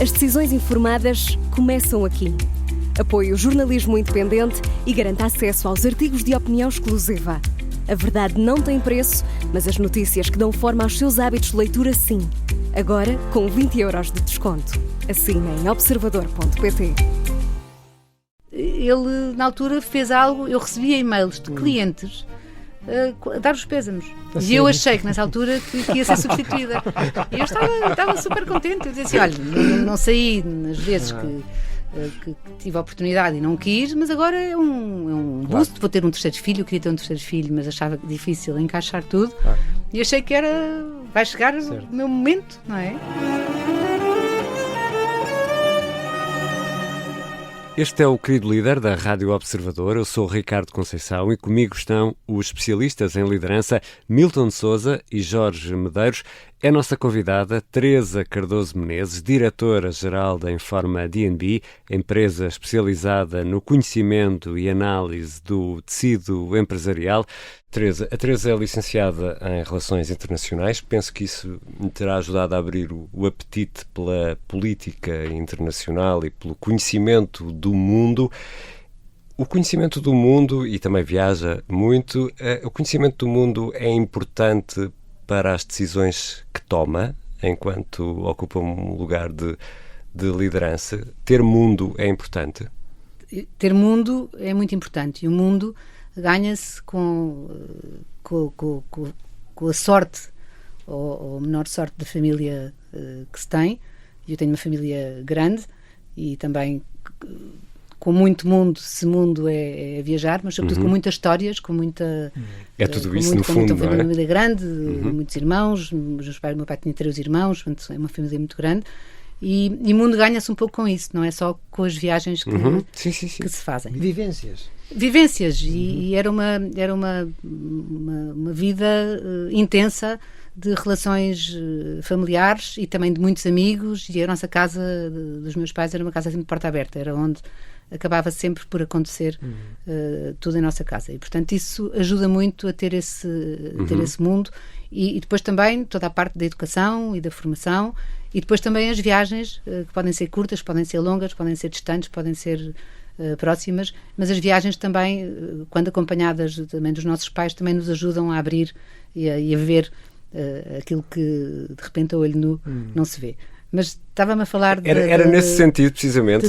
As decisões informadas começam aqui. Apoie o jornalismo independente e garanta acesso aos artigos de opinião exclusiva. A verdade não tem preço, mas as notícias que dão forma aos seus hábitos de leitura, sim. Agora, com 20€ de desconto. Assine em observador.pt. Ele, na altura, fez algo. Eu recebia e-mails de clientes a dar os pésames. E eu achei que nessa altura que ia ser substituída. E eu estava super contente. Eu dizia assim: olha, não saí nas vezes que tive a oportunidade e não quis, mas agora é um boost. Vou ter um terceiro filho. Eu queria ter um terceiro filho, mas achava difícil encaixar tudo. E achei que vai chegar o meu momento, não é? Este é o Querido Líder da Rádio Observador. Eu sou o Ricardo Conceição e comigo estão os especialistas em liderança Milton Sousa e Jorge Medeiros. É a nossa convidada Teresa Cardoso Menezes, diretora-geral da Informa D&B, empresa especializada no conhecimento e análise do tecido empresarial. A Teresa é licenciada em Relações Internacionais. Penso que isso me terá ajudado a abrir o apetite pela política internacional e pelo conhecimento do mundo. O conhecimento do mundo, e também viaja muito, o conhecimento do mundo é importante para as decisões que toma, enquanto ocupa um lugar de liderança. Ter mundo é importante? Ter mundo é muito importante. E o mundo ganha-se com a sorte, ou a menor sorte da família que se tem. Eu tenho uma família grande e também com muito mundo, se mundo é viajar, mas sobretudo com muitas histórias, com muita... É tudo isso, no fundo, não é? Uma família grande, muitos irmãos, meu pai tinha 3 irmãos, portanto é uma família muito grande, e mundo ganha-se um pouco com isso, não é só com as viagens que se fazem. Vivências, e era uma vida intensa, de relações familiares e também de muitos amigos, e a nossa casa dos meus pais era uma casa sempre de porta aberta, era onde acabava sempre por acontecer tudo em nossa casa, e portanto isso ajuda muito a ter esse mundo, e depois também toda a parte da educação e da formação, e depois também as viagens, que podem ser curtas, podem ser longas, podem ser distantes, podem ser próximas, mas as viagens também, quando acompanhadas também dos nossos pais, também nos ajudam a abrir e a ver aquilo que de repente a olho nu não se vê. Mas estava-me a falar era nesse sentido, precisamente,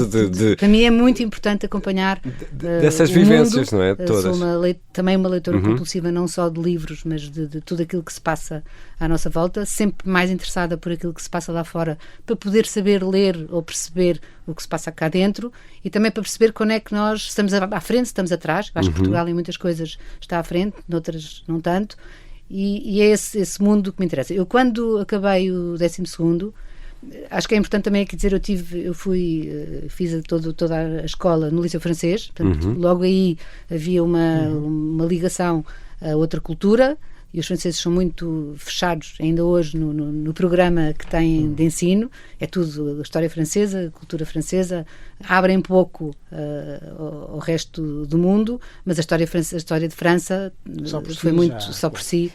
para mim é muito importante acompanhar dessas vivências, não é? Todas. Sou também uma leitora compulsiva, não só de livros, mas de tudo aquilo que se passa à nossa volta, sempre mais interessada por aquilo que se passa lá fora, para poder saber ler ou perceber o que se passa cá dentro, e também para perceber quando é que nós estamos à frente, estamos atrás. Acho que Portugal em muitas coisas está à frente, noutras não tanto, e é esse mundo que me interessa. Eu, quando acabei o 12º, acho que é importante também aqui dizer, fiz toda a escola no Liceu Francês, portanto, logo aí havia uma ligação a outra cultura, e os franceses são muito fechados ainda hoje no programa que têm de ensino, é tudo a história francesa, a cultura francesa, abrem pouco ao resto do mundo, mas a história de França foi muito só por si.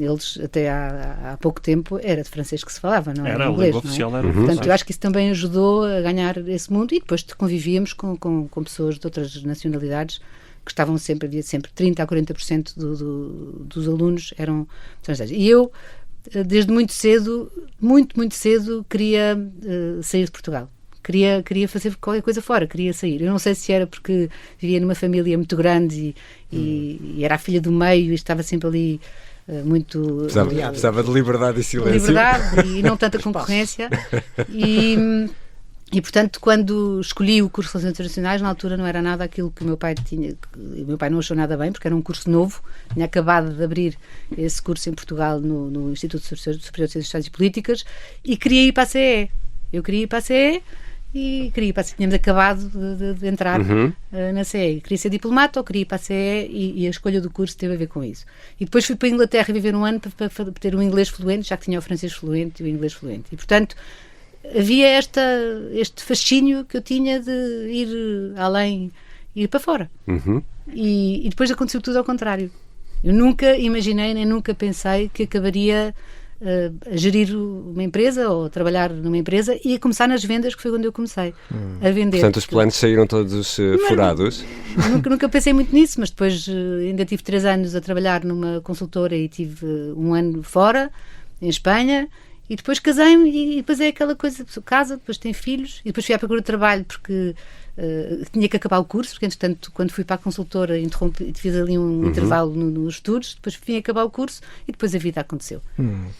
Eles até há pouco tempo era de francês que se falava, não era inglês, não é? Oficial, era Portanto, eu acho que isso também ajudou a ganhar esse mundo, e depois convivíamos com pessoas de outras nacionalidades, que estavam havia sempre 30% a 40% dos alunos eram estrangeiros. E eu, desde muito cedo, muito cedo, queria sair de Portugal. Queria fazer qualquer coisa fora, queria sair. Eu não sei se era porque vivia numa família muito grande e era a filha do meio e estava sempre ali muito... Precisava de liberdade e silêncio. Liberdade e não tanta concorrência. E, portanto, quando escolhi o curso de Relações Internacionais, na altura não era nada aquilo que o meu pai tinha. O meu pai não achou nada bem, porque era um curso novo. Tinha acabado de abrir esse curso em Portugal, no Instituto Superior de Ciências Sociais e Políticas, e queria ir para a CE. Eu queria ir para a CE e tínhamos acabado de entrar na CE. Queria ser diplomata ou queria ir para a CE, e a escolha do curso teve a ver com isso. E depois fui para a Inglaterra viver um ano para ter um inglês fluente, já que tinha o francês fluente e o inglês fluente. E, portanto, havia este fascínio que eu tinha de ir além, ir para fora. E depois aconteceu tudo ao contrário. Eu nunca imaginei, nem nunca pensei que acabaria a gerir uma empresa ou a trabalhar numa empresa e a começar nas vendas, que foi onde eu comecei a vender. Portanto, os planos saíram todos furados? Nunca pensei muito nisso, mas depois ainda tive 3 anos a trabalhar numa consultora e tive 1 ano fora, em Espanha, e depois casei-me e depois é aquela coisa, casa, depois tem filhos, e depois fui à procura de trabalho porque tinha que acabar o curso, porque entretanto quando fui para a consultora fiz ali um intervalo nos estudos, depois vim acabar o curso e depois a vida aconteceu.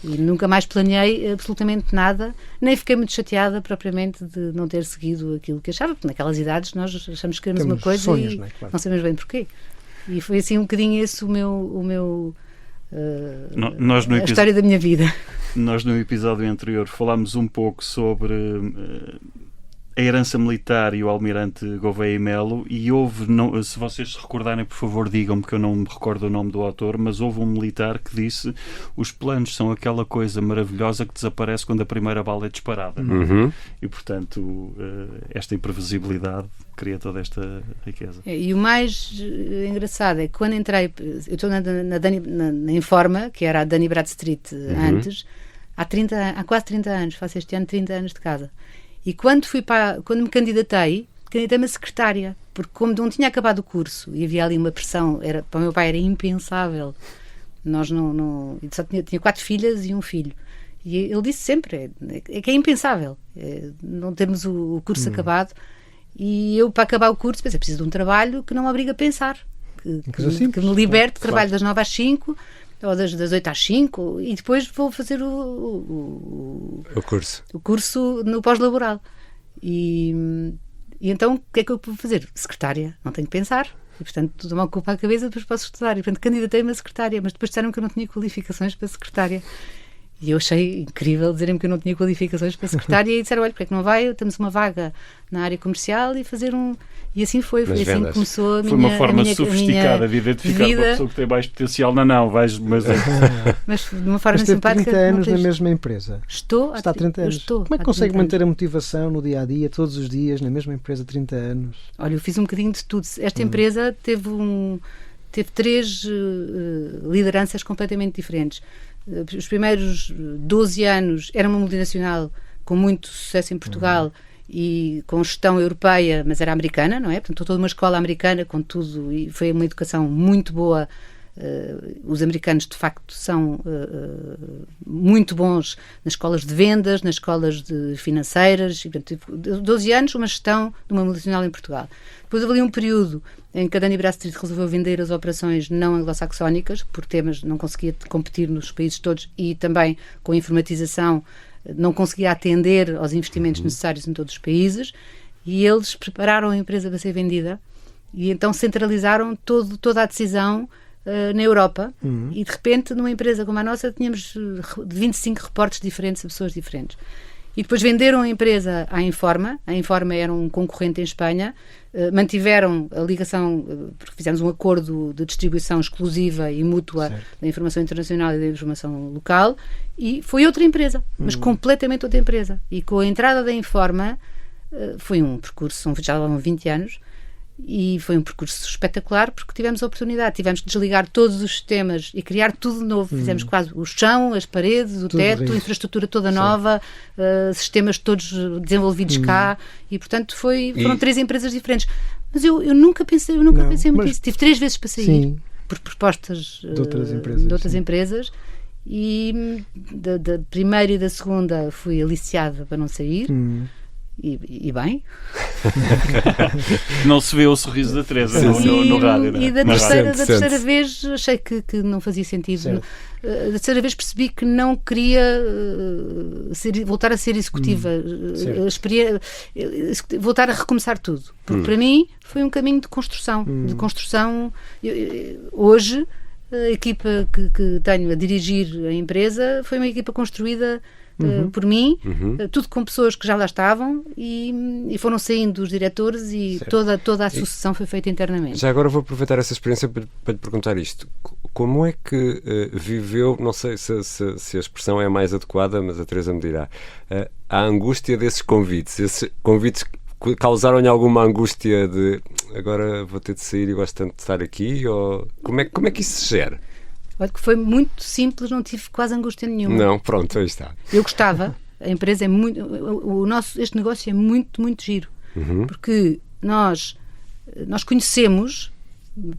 E nunca mais planeei absolutamente nada, nem fiquei muito chateada propriamente de não ter seguido aquilo que achava, porque naquelas idades nós achamos que queremos uma coisa sonhos, e claro, não sabemos bem porquê. E foi assim um bocadinho esse a história da minha vida. Nós no episódio anterior falámos um pouco sobre a herança militar e o almirante Gouveia e Melo, e houve, se vocês se recordarem, por favor digam-me, que eu não me recordo o nome do autor, mas houve um militar que disse: os planos são aquela coisa maravilhosa que desaparece quando a primeira bala é disparada. E portanto esta imprevisibilidade cria toda esta riqueza. E o mais engraçado é que quando entrei, eu estou na Informa, que era a Dani Bradstreet antes, há quase 30 anos, faço este ano 30 anos de casa. E quando me candidatei-me a secretária, porque como não tinha acabado o curso e havia ali uma pressão, para o meu pai era impensável, nós só tinha 4 filhas e um filho, e ele disse sempre, que é impensável não termos o curso acabado, e eu para acabar o curso pensei, preciso de um trabalho que não me obrigue a pensar, que me liberte, trabalho das 9 às 5 ou das 8 às 5 e depois vou fazer o curso no pós-laboral. E então o que é que eu vou fazer? Secretária, não tenho que pensar. E, portanto, tudo me ocupa a cabeça, depois posso estudar. E, portanto, candidatei-me a secretária, mas depois disseram que eu não tinha qualificações para secretária. E eu achei incrível dizerem-me que eu não tinha qualificações para secretária e disseram, olha, porque é que não vai? Temos uma vaga na área comercial e fazer um... E assim foi assim que começou a minha... Foi uma forma sofisticada de identificar uma pessoa que tem mais potencial. Mas de uma forma simpática... 30 anos na mesma empresa. Está há 30 anos. Como é que consegue manter a motivação no dia a dia, todos os dias, na mesma empresa, 30 anos? Olha, eu fiz um bocadinho de tudo. Esta empresa teve 3 lideranças completamente diferentes. Os primeiros 12 anos era uma multinacional com muito sucesso em Portugal e com gestão europeia, mas era americana, não é? Portanto, toda uma escola americana com tudo, e foi uma educação muito boa. Os americanos de facto são muito bons nas escolas de vendas, nas escolas financeiras, e, portanto, 12 anos uma gestão de uma multinacional em Portugal. Depois houve ali um período em que a Dani Bradstreet resolveu vender as operações não anglo-saxónicas, por temas não conseguia competir nos países todos e também com a informatização não conseguia atender aos investimentos necessários em todos os países, e eles prepararam a empresa para ser vendida e então centralizaram toda a decisão na Europa, e de repente numa empresa como a nossa tínhamos 25 reportes diferentes a pessoas diferentes. E depois venderam a empresa à Informa. A Informa era um concorrente em Espanha, mantiveram a ligação, porque fizemos um acordo de distribuição exclusiva e mútua da informação internacional e da informação local, e foi outra empresa, mas completamente outra empresa. E com a entrada da Informa foi um percurso, já levam 20 anos, e foi um percurso espetacular porque tivemos a oportunidade, tivemos que desligar todos os sistemas e criar tudo de novo. Fizemos quase o chão, as paredes, o teto, a infraestrutura toda nova, sistemas todos desenvolvidos cá, e portanto foram 3 empresas diferentes. Mas eu nunca pensei muito nisso. Tive 3 vezes para sair por propostas de outras empresas, e da primeira e da segunda fui aliciada para não sair. E bem. Não se vê o sorriso da Teresa no rádio. E da terceira vez achei que não fazia sentido. Da terceira vez percebi que não queria voltar a ser executiva, voltar a recomeçar tudo. Porque para mim foi um caminho de construção. Hoje a equipa que tenho a dirigir a empresa foi uma equipa construída por mim, tudo com pessoas que já lá estavam, e foram saindo os diretores e toda a sucessão foi feita internamente. Já agora vou aproveitar essa experiência para lhe perguntar isto. Como é que viveu, não sei se a expressão é mais adequada, mas a Teresa me dirá, a angústia desses convites? Esses convites causaram-lhe alguma angústia de agora vou ter de sair e gosto tanto de estar aqui? Ou como é que isso se gera? Olha que foi muito simples, não tive quase angústia nenhuma. Não, pronto, aí está. Eu gostava, a empresa é muito... este negócio é muito, muito giro. Porque nós conhecemos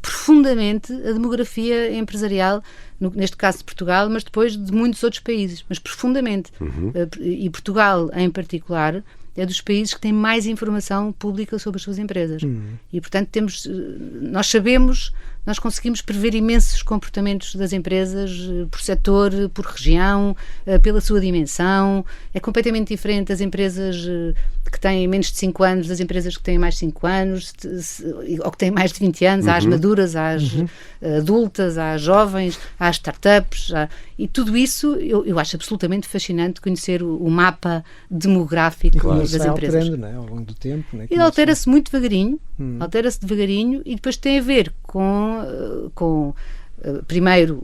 profundamente a demografia empresarial, neste caso de Portugal, mas depois de muitos outros países, mas profundamente. E Portugal, em particular, é dos países que têm mais informação pública sobre as suas empresas. E, portanto, nós conseguimos prever imensos comportamentos das empresas por setor, por região, pela sua dimensão. É completamente diferente das empresas que têm menos de 5 anos das empresas que têm mais de 5 anos, ou que têm mais de 20 anos, às maduras, às adultas, às jovens, às startups. E tudo isso eu acho absolutamente fascinante conhecer o mapa demográfico das empresas. Alterando, não é? Ao longo do tempo. Não é? Ele altera-se muito devagarinho, e depois tem a ver com primeiro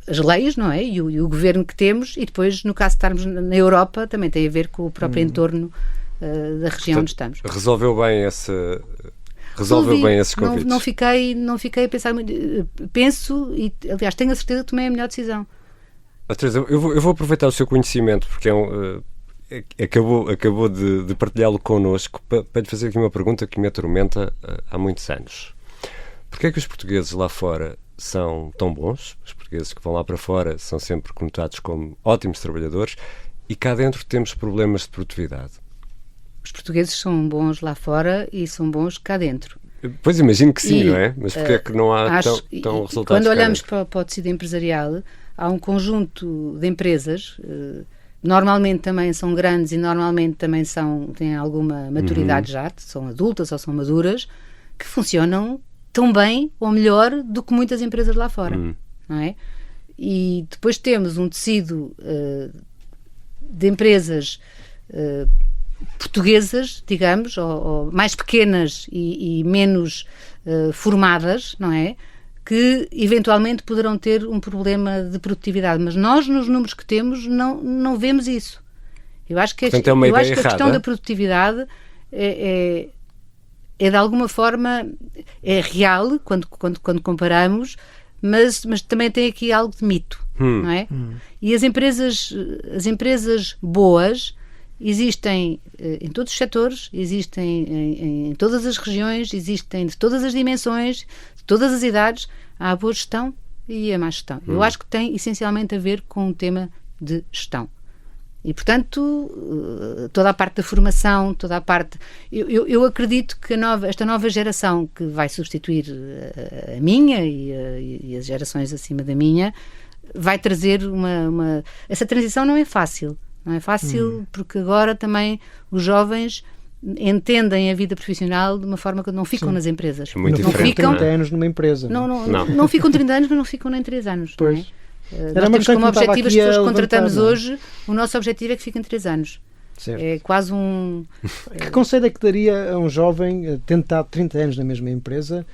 as leis, não é? E o governo que temos, e depois, no caso de estarmos na Europa, também tem a ver com o próprio entorno da região onde estamos. Resolveu bem esses convites? Não fiquei a pensar muito. Penso, e aliás tenho a certeza que tomei a melhor decisão. Teresa, eu vou aproveitar o seu conhecimento, porque acabou de partilhá-lo connosco, para lhe fazer aqui uma pergunta que me atormenta há muitos anos. Porquê é que os portugueses lá fora são tão bons? Os portugueses que vão lá para fora são sempre conotados como ótimos trabalhadores, e cá dentro temos problemas de produtividade. Os portugueses são bons lá fora e são bons cá dentro. Pois imagino que sim, não é? Mas porquê é que não há tão resultados? Quando olhamos para o tecido empresarial, há um conjunto de empresas, normalmente também são grandes e normalmente também têm alguma maturidade já, são adultas ou são maduras, que funcionam tão bem ou melhor do que muitas empresas lá fora, não é? E depois temos um tecido de empresas portuguesas, digamos, ou mais pequenas e menos formadas, não é? Que eventualmente poderão ter um problema de produtividade, mas nós, nos números que temos, não vemos isso. Eu acho que a questão da produtividade é de alguma forma real quando comparamos, mas também tem aqui algo de mito, não é? E as empresas boas existem em todos os setores, existem em todas as regiões, existem de todas as dimensões, de todas as idades. Há a boa gestão e a má gestão. Eu acho que tem essencialmente a ver com um tema de gestão. E, portanto, toda a parte da formação, toda a parte... Eu acredito que esta nova geração que vai substituir a minha e as gerações acima da minha, vai trazer Essa transição não é fácil. Não é fácil porque agora também os jovens entendem a vida profissional de uma forma que não ficam nas empresas. É muito não diferente. Ficam 30 anos numa empresa. Não ficam 30 anos, mas não ficam nem 3 anos. Pois. Nós temos como objetivo as pessoas que contratamos hoje, o nosso objetivo é que fiquem 3 anos. Certo. É quase Que conselho é que daria a um jovem tendo estado 30 anos na mesma empresa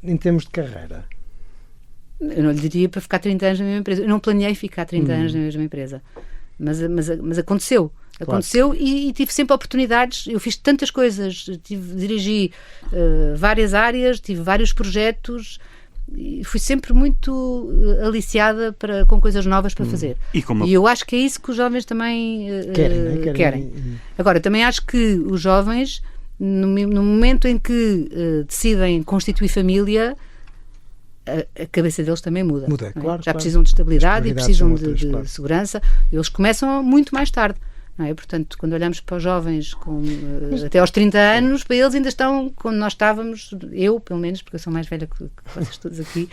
em termos de carreira? Eu não lhe diria para ficar 30 anos na mesma empresa. Eu não planeei ficar 30 anos na mesma empresa. Mas aconteceu. Claro. Aconteceu e tive sempre oportunidades. Eu fiz tantas coisas, dirigi várias áreas, tive vários projetos e fui sempre muito aliciada com coisas novas para fazer. E eu acho que é isso que os jovens também querem. Agora, também acho que os jovens, no momento em que decidem constituir família, a cabeça deles também muda. Claro, já precisam de estabilidade e precisam de segurança. Eles começam muito mais tarde. Não é? Portanto, quando olhamos para os jovens até aos 30 anos, para eles ainda estão quando nós estávamos, eu pelo menos, porque eu sou mais velha que vocês todos aqui,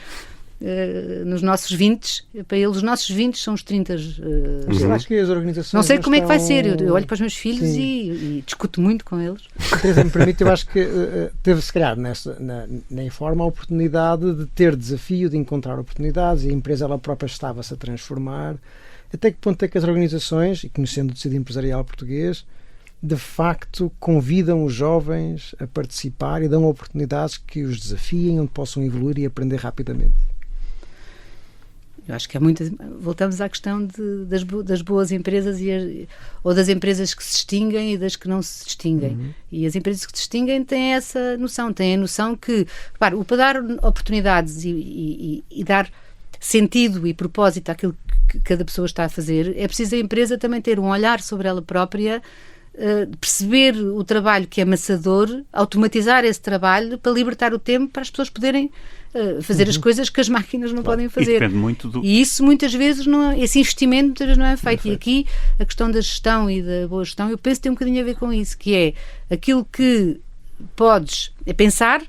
nos nossos 20, para eles os nossos 20 são os 30. Eu acho que as organizações não sei como é que vai ser, eu olho para os meus filhos e discuto muito com eles. Teresa, me permite, eu acho que teve se calhar na Informa a oportunidade de ter desafio, de encontrar oportunidades, e a empresa ela própria estava-se a transformar. Até que ponto é que as organizações, e conhecendo o tecido empresarial português, de facto convidam os jovens a participar e dão oportunidades que os desafiem, onde possam evoluir e aprender rapidamente? Eu acho que voltamos à questão das boas empresas ou das empresas que se distinguem e das que não se distinguem. E as empresas que se distinguem têm essa noção, têm a noção que, para dar oportunidades e dar sentido e propósito àquilo que cada pessoa está a fazer, é preciso a empresa também ter um olhar sobre ela própria, perceber o trabalho que é amassador, automatizar esse trabalho para libertar o tempo para as pessoas poderem fazer as coisas que as máquinas não podem fazer. E depende muito do... E isso muitas vezes esse investimento muitas vezes não é feito. E aqui a questão da gestão e da boa gestão, eu penso que tem um bocadinho a ver com isso, que é aquilo que podes pensar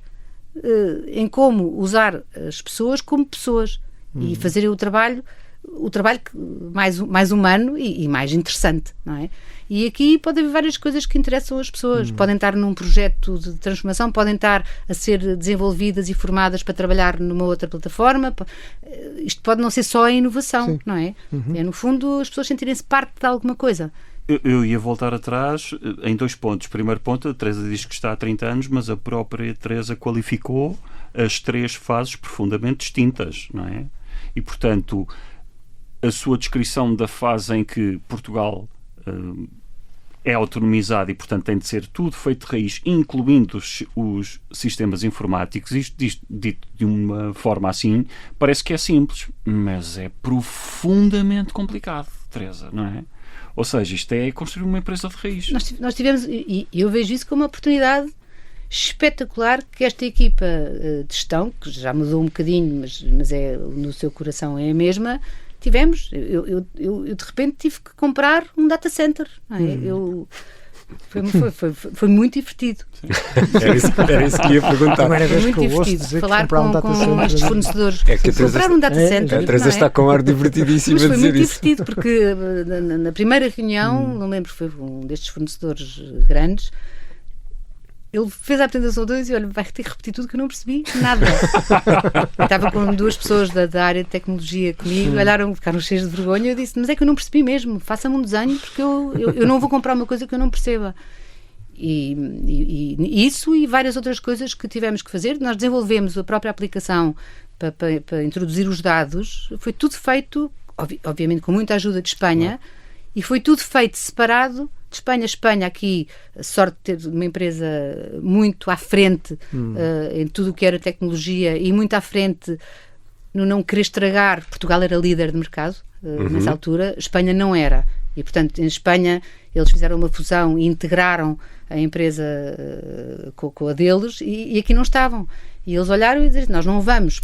em como usar as pessoas como pessoas e fazer o trabalho mais humano e mais interessante, não é? E aqui pode haver várias coisas que interessam as pessoas. Podem estar num projeto de transformação, podem estar a ser desenvolvidas e formadas para trabalhar numa outra plataforma. Isto pode não ser só a inovação, sim, não é? É, no fundo, as pessoas sentirem-se parte de alguma coisa. Eu ia voltar atrás em 2 pontos. Primeiro ponto, a Teresa diz que está há 30 anos, mas a própria Teresa qualificou as 3 fases profundamente distintas, não é? E, portanto, a sua descrição da fase em que Portugal é autonomizado e, portanto, tem de ser tudo feito de raiz, incluindo os sistemas informáticos, isto dito de uma forma assim, parece que é simples, mas é profundamente complicado, Teresa, não é? Ou seja, isto é construir uma empresa de raiz. Nós tivemos, e eu vejo isso como uma oportunidade espetacular que esta equipa de gestão, que já mudou um bocadinho, mas no seu coração é a mesma, tivemos. Eu de repente tive que comprar um data center. Não é? Foi muito divertido. Era isso que ia perguntar. Foi muito divertido falar com estes fornecedores. Comprar um data center. A Teresa está com um ar divertidíssimo a dizer isso. Foi muito divertido, porque na primeira reunião, não lembro, foi um destes fornecedores grandes, ele fez a apresentação 2 e olha, vai ter que repetir tudo que eu não percebi nada. Estava com 2 pessoas da área de tecnologia comigo, olharam, ficaram cheios de vergonha. Eu disse, mas é que eu não percebi mesmo, faça-me um desenho, porque eu não vou comprar uma coisa que eu não perceba. E isso e várias outras coisas que tivemos que fazer. Nós desenvolvemos a própria aplicação para introduzir os dados. Foi tudo feito, obviamente com muita ajuda de Espanha, e foi tudo feito separado de Espanha. Espanha aqui, a sorte de ter uma empresa muito à frente em tudo o que era tecnologia e muito à frente no não querer estragar. Portugal era líder de mercado nessa altura, Espanha não era. E, portanto, em Espanha eles fizeram uma fusão e integraram a empresa com a deles e aqui não estavam. E eles olharam e disseram, nós não vamos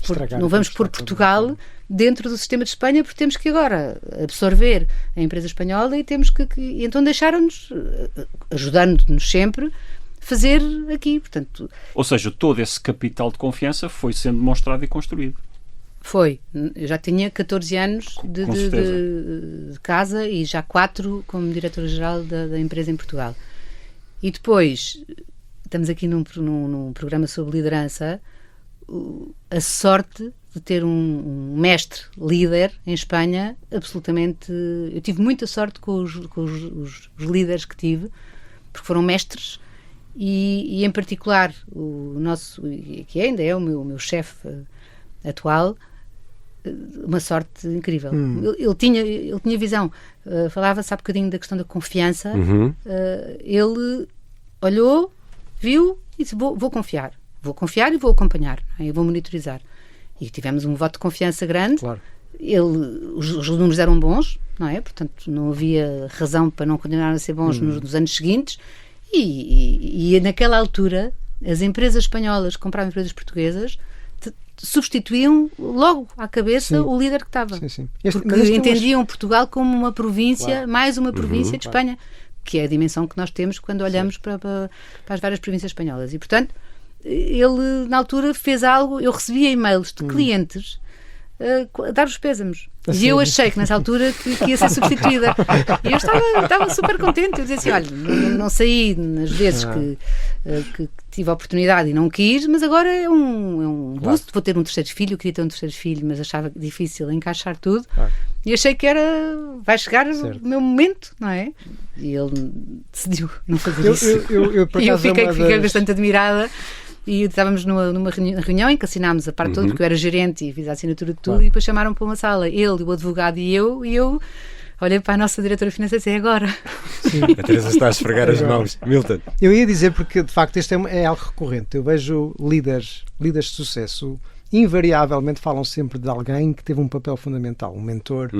pôr Portugal dentro do sistema de Espanha porque temos que agora absorver a empresa espanhola e temos que então deixaram-nos, ajudando-nos sempre, fazer aqui. Portanto, ou seja, todo esse capital de confiança foi sendo demonstrado e construído. Foi. Eu já tinha 14 anos de casa e já 4 como diretora-geral da empresa em Portugal. E depois, estamos aqui num programa sobre liderança, a sorte de ter um mestre líder em Espanha, absolutamente... Eu tive muita sorte com os líderes que tive, porque foram mestres e em particular, o nosso, que ainda é o meu chefe atual, uma sorte incrível. Ele tinha visão. Falava-se há bocadinho da questão da confiança. Ele olhou, viu e disse, vou confiar. Vou confiar e vou acompanhar. Eu vou monitorizar. E tivemos um voto de confiança grande. Claro. Os números eram bons, não é? Portanto, não havia razão para não continuar a ser bons nos anos seguintes. E naquela altura, as empresas espanholas que compravam empresas portuguesas substituíam logo à cabeça o líder que estava. Sim. Porque entendiam Portugal como uma província, mais uma província de Espanha, que é a dimensão que nós temos quando olhamos para as várias províncias espanholas. E, portanto, ele, na altura, fez algo... Eu recebia e-mails de clientes a dar os pésamos. E eu achei que, nessa altura, que ia ser substituída. E eu estava super contente. Eu dizia assim, olha, não saí nas vezes que tive a oportunidade e não quis, mas agora é um boost. Vou ter um 3º filho. Eu queria ter um 3º filho, mas achava difícil encaixar tudo. E achei que vai chegar o meu momento, não é? E ele decidiu não fazer isso. Eu fiquei bastante admirada. E estávamos numa reunião em que assinámos a parte toda, porque eu era gerente e fiz a assinatura de tudo, Claro. e depois chamaram-me para uma sala, ele, o advogado e eu olhei para a nossa diretora financeira e disse, é agora. A Teresa está a esfregar as mãos. Milton. Eu ia dizer, porque de facto isto é algo recorrente. Eu vejo líderes de sucesso, invariavelmente falam sempre de alguém que teve um papel fundamental, um mentor,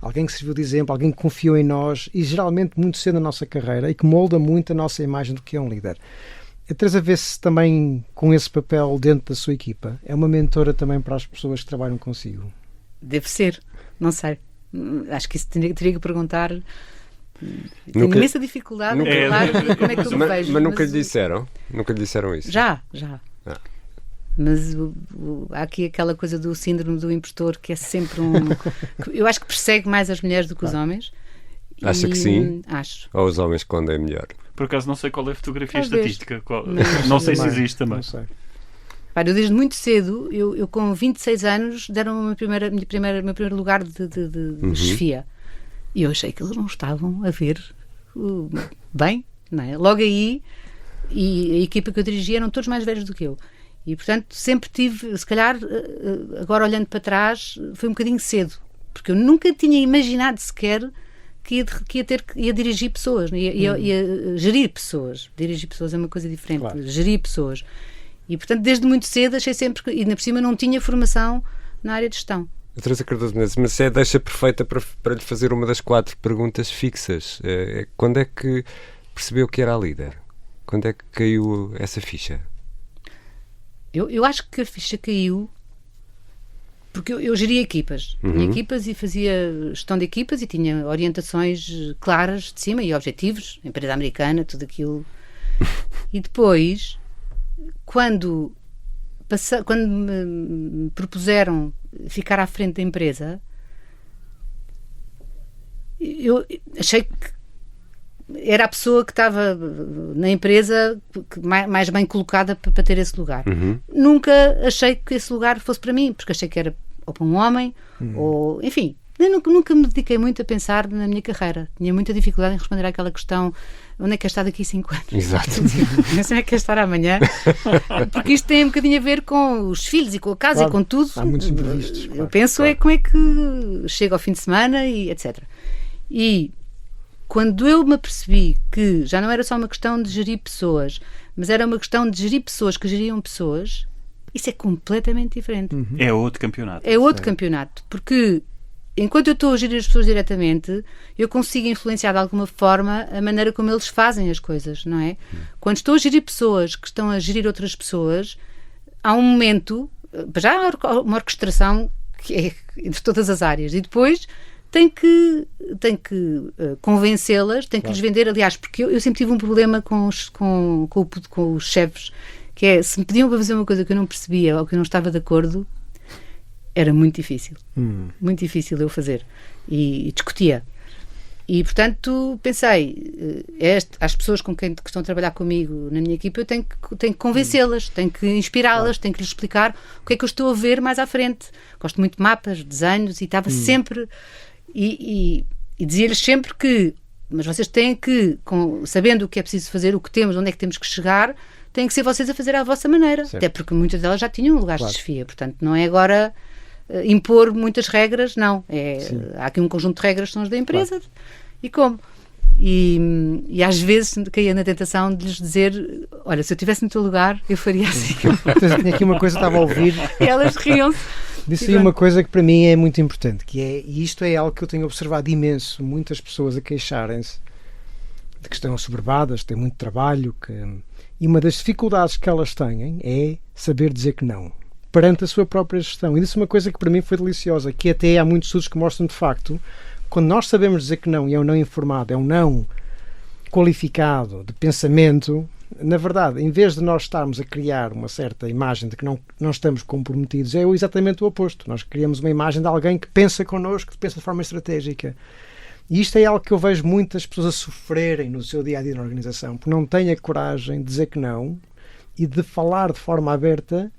alguém que serviu de exemplo, alguém que confiou em nós e geralmente muito cedo na nossa carreira e que molda muito a nossa imagem do que é um líder. A Teresa vê-se também com esse papel dentro da sua equipa. É uma mentora também para as pessoas que trabalham consigo. Deve ser, não sei. Acho que isso teria que perguntar. Tenho imensa dificuldade em falar como é que eu me vejo. Mas nunca lhe disseram? Nunca lhe disseram isso? Já. Ah. Mas há aqui aquela coisa do síndrome do impostor que é sempre eu acho que persegue mais as mulheres do que os homens. Acha que sim? Acho. Ou os homens escondem melhor? Por acaso não sei qual é a fotografia Talvez. estatística. Não sei se existe também. Não sei. Eu desde muito cedo, eu com 26 anos, deram-me o meu primeiro lugar de chefia. E eu achei que eles não estavam a ver bem, não é? Logo aí, e a equipa que eu dirigia eram todos mais velhos do que eu. E, portanto, sempre tive, se calhar, agora olhando para trás, foi um bocadinho cedo. Porque eu nunca tinha imaginado sequer que ia dirigir pessoas, ia gerir pessoas. Dirigir pessoas é uma coisa diferente. Claro. Gerir pessoas. E, portanto, desde muito cedo achei sempre que, e ainda por cima não tinha formação na área de gestão. A Teresa Cardoso Menezes, mas é a deixa perfeita para lhe fazer uma das 4 perguntas fixas. Quando é que percebeu que era a líder? Quando é que caiu essa ficha? Eu acho que a ficha caiu porque eu geria equipas. Tinha equipas e fazia gestão de equipas e tinha orientações claras de cima e objetivos, empresa americana, tudo aquilo. E depois, quando me propuseram ficar à frente da empresa, eu achei que era a pessoa que estava na empresa mais bem colocada para ter esse lugar. Nunca achei que esse lugar fosse para mim, porque achei que era ou para um homem, ou enfim, eu nunca me dediquei muito a pensar na minha carreira. Tinha muita dificuldade em responder àquela questão: onde é que quer estar daqui a 5 anos? Exato. Não sei onde é que quer estar amanhã, porque isto tem um bocadinho a ver com os filhos e com a casa, Claro, e com tudo. há muitos imprevistos, Eu claro, penso é como é que chega ao fim de semana e etc. E quando eu me apercebi que já não era só uma questão de gerir pessoas, mas era uma questão de gerir pessoas que geriam pessoas, isso é completamente diferente. É outro campeonato. É outro campeonato, porque enquanto eu estou a gerir as pessoas diretamente, eu consigo influenciar de alguma forma a maneira como eles fazem as coisas, não é? Quando estou a gerir pessoas que estão a gerir outras pessoas, há um momento, já há uma orquestração que é entre todas as áreas, e depois tem que convencê-las, tem que lhes vender. Aliás, porque eu sempre tive um problema com os chefes, que é, se me pediam para fazer uma coisa que eu não percebia ou que eu não estava de acordo, era muito difícil. Muito difícil eu fazer. E discutia. E, portanto, pensei, as pessoas que estão a trabalhar comigo na minha equipa, eu tenho que convencê-las, tenho que inspirá-las, tenho que lhes explicar o que é que eu estou a ver mais à frente. Gosto muito de mapas, desenhos, e estava sempre... E dizia-lhes sempre que, mas vocês têm que, sabendo o que é preciso fazer, o que temos, onde é que temos que chegar, têm que ser vocês a fazer à vossa maneira. Certo. Até porque muitas delas já tinham lugares de chefia, portanto não é agora impor muitas regras, não. Há aqui um conjunto de regras que são as da empresa, e como? E às vezes caía na tentação de lhes dizer: olha, se eu estivesse no teu lugar, eu faria assim. Portanto, tinha aqui uma coisa que estava a ouvir. E elas riam-se. Disse aí uma coisa que para mim é muito importante, e isto é algo que eu tenho observado imenso, muitas pessoas a queixarem-se de que estão assoberbadas, têm muito trabalho, e uma das dificuldades que elas têm é saber dizer que não, perante a sua própria gestão. E disse uma coisa que para mim foi deliciosa, que até há muitos estudos que mostram de facto, quando nós sabemos dizer que não, e é um não informado, é um não qualificado de pensamento, na verdade, em vez de nós estarmos a criar uma certa imagem de que não estamos comprometidos, é exatamente o oposto. Nós criamos uma imagem de alguém que pensa connosco, que pensa de forma estratégica. E isto é algo que eu vejo muitas pessoas a sofrerem no seu dia-a-dia na organização, porque não têm a coragem de dizer que não e de falar de forma aberta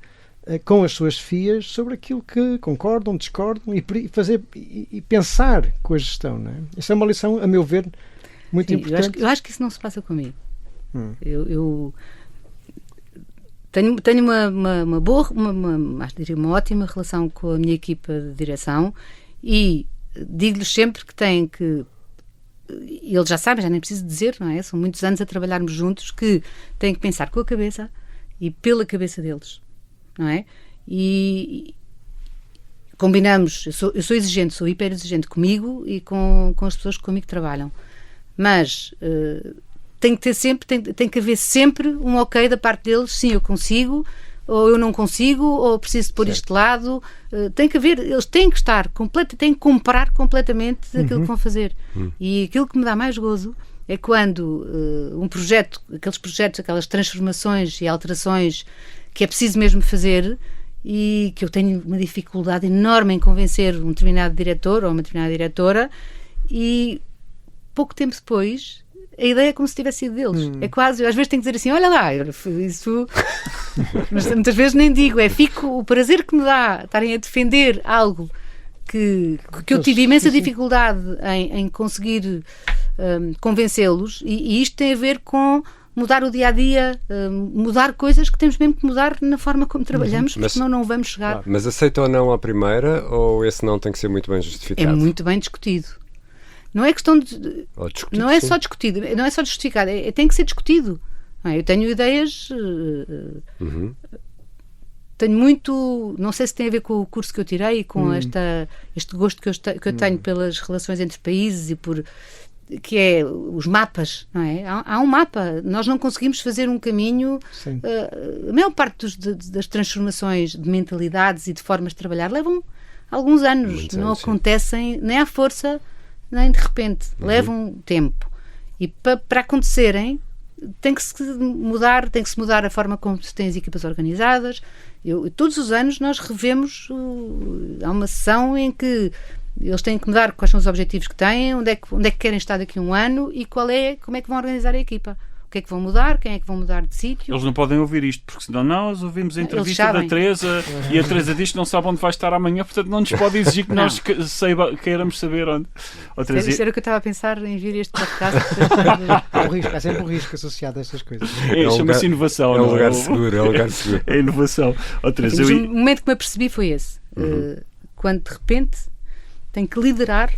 com as suas chefias sobre aquilo que concordam, discordam e pensar com a gestão. Não é? Essa é uma lição, a meu ver, muito importante. Eu acho que isso não se passa comigo. Eu tenho uma boa, diria uma ótima relação com a minha equipa de direção e digo-lhes sempre que têm que, eles já sabem, já nem preciso dizer, não é? São muitos anos a trabalharmos juntos, que têm que pensar com a cabeça e pela cabeça deles, não é? E combinamos, eu sou exigente, sou hiper exigente comigo e com as pessoas que comigo trabalham, mas tem que haver sempre um ok da parte deles, sim, eu consigo, ou eu não consigo, ou preciso de pôr isto de lado. Tem que haver, eles têm que estar têm que comprar completamente aquilo que vão fazer. E aquilo que me dá mais gozo é quando um projeto, aqueles projetos, aquelas transformações e alterações que é preciso mesmo fazer e que eu tenho uma dificuldade enorme em convencer um determinado diretor ou uma determinada diretora, e pouco tempo depois a ideia é como se tivesse sido deles. É quase, eu às vezes tenho que dizer assim, olha lá, isso... Mas muitas vezes nem digo, o prazer que me dá estarem a defender algo que eu tive imensa dificuldade em conseguir convencê-los, e isto tem a ver com mudar o dia-a-dia, mudar coisas que temos mesmo que mudar na forma como trabalhamos, porque senão não vamos chegar. Mas aceita ou não à primeira, ou esse não tem que ser muito bem justificado? É muito bem discutido. Não é questão de... Não é só discutido, não é só justificado, tem que ser discutido. Eu tenho ideias... Tenho muito... Não sei se tem a ver com o curso que eu tirei e com este gosto que eu tenho pelas relações entre países e por... que é os mapas, não é? Há um mapa. Nós não conseguimos fazer um caminho... A maior parte das transformações de mentalidades e de formas de trabalhar levam alguns anos. Não acontecem nem à força... nem de repente, levam tempo, e para acontecerem tem que se mudar a forma como se tem as equipas organizadas. Todos os anos nós revemos, há uma sessão em que eles têm que mudar quais são os objetivos que têm, onde é que querem estar daqui a um ano e como é que vão organizar a equipa. O que é que vão mudar, quem é que vão mudar de sítio. Eles não podem ouvir isto, porque senão nós ouvimos a entrevista da Teresa e a Teresa diz que não sabe onde vai estar amanhã, portanto não nos pode exigir que nós queiramos saber onde. Isso era o que eu estava a pensar em vir este podcast. Há sempre um risco associado a estas coisas. Chama-se inovação. É um lugar seguro, É inovação. Teresa, o momento que me apercebi foi esse. Quando de repente tem que liderar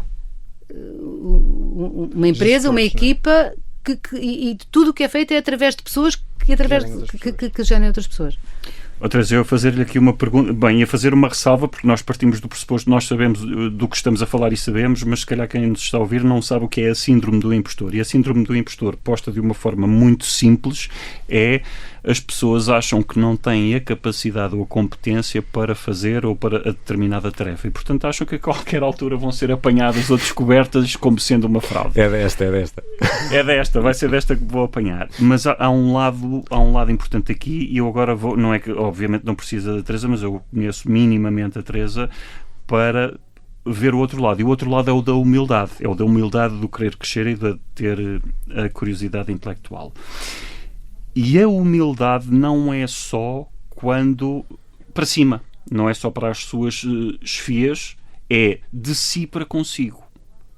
uma empresa, uma equipa... E tudo o que é feito é através de pessoas que gerem outras pessoas. Teresa, eu a fazer-lhe aqui uma pergunta, a fazer uma ressalva, porque nós partimos do pressuposto, nós sabemos do que estamos a falar e sabemos, mas se calhar quem nos está a ouvir não sabe o que é a síndrome do impostor. E a síndrome do impostor, posta de uma forma muito simples, é as pessoas acham que não têm a capacidade ou a competência para fazer ou para a determinada tarefa e, portanto, acham que a qualquer altura vão ser apanhadas ou descobertas como sendo uma fraude. É desta. É desta, vai ser desta que vou apanhar. Mas há um lado importante aqui, e eu agora vou, não é que obviamente não precisa da Teresa, mas eu conheço minimamente a Teresa para ver o outro lado. E o outro lado é o da humildade. É o da humildade do querer crescer e de ter a curiosidade intelectual. E a humildade não é só quando para cima, não é só para as suas chefias, é de si para consigo.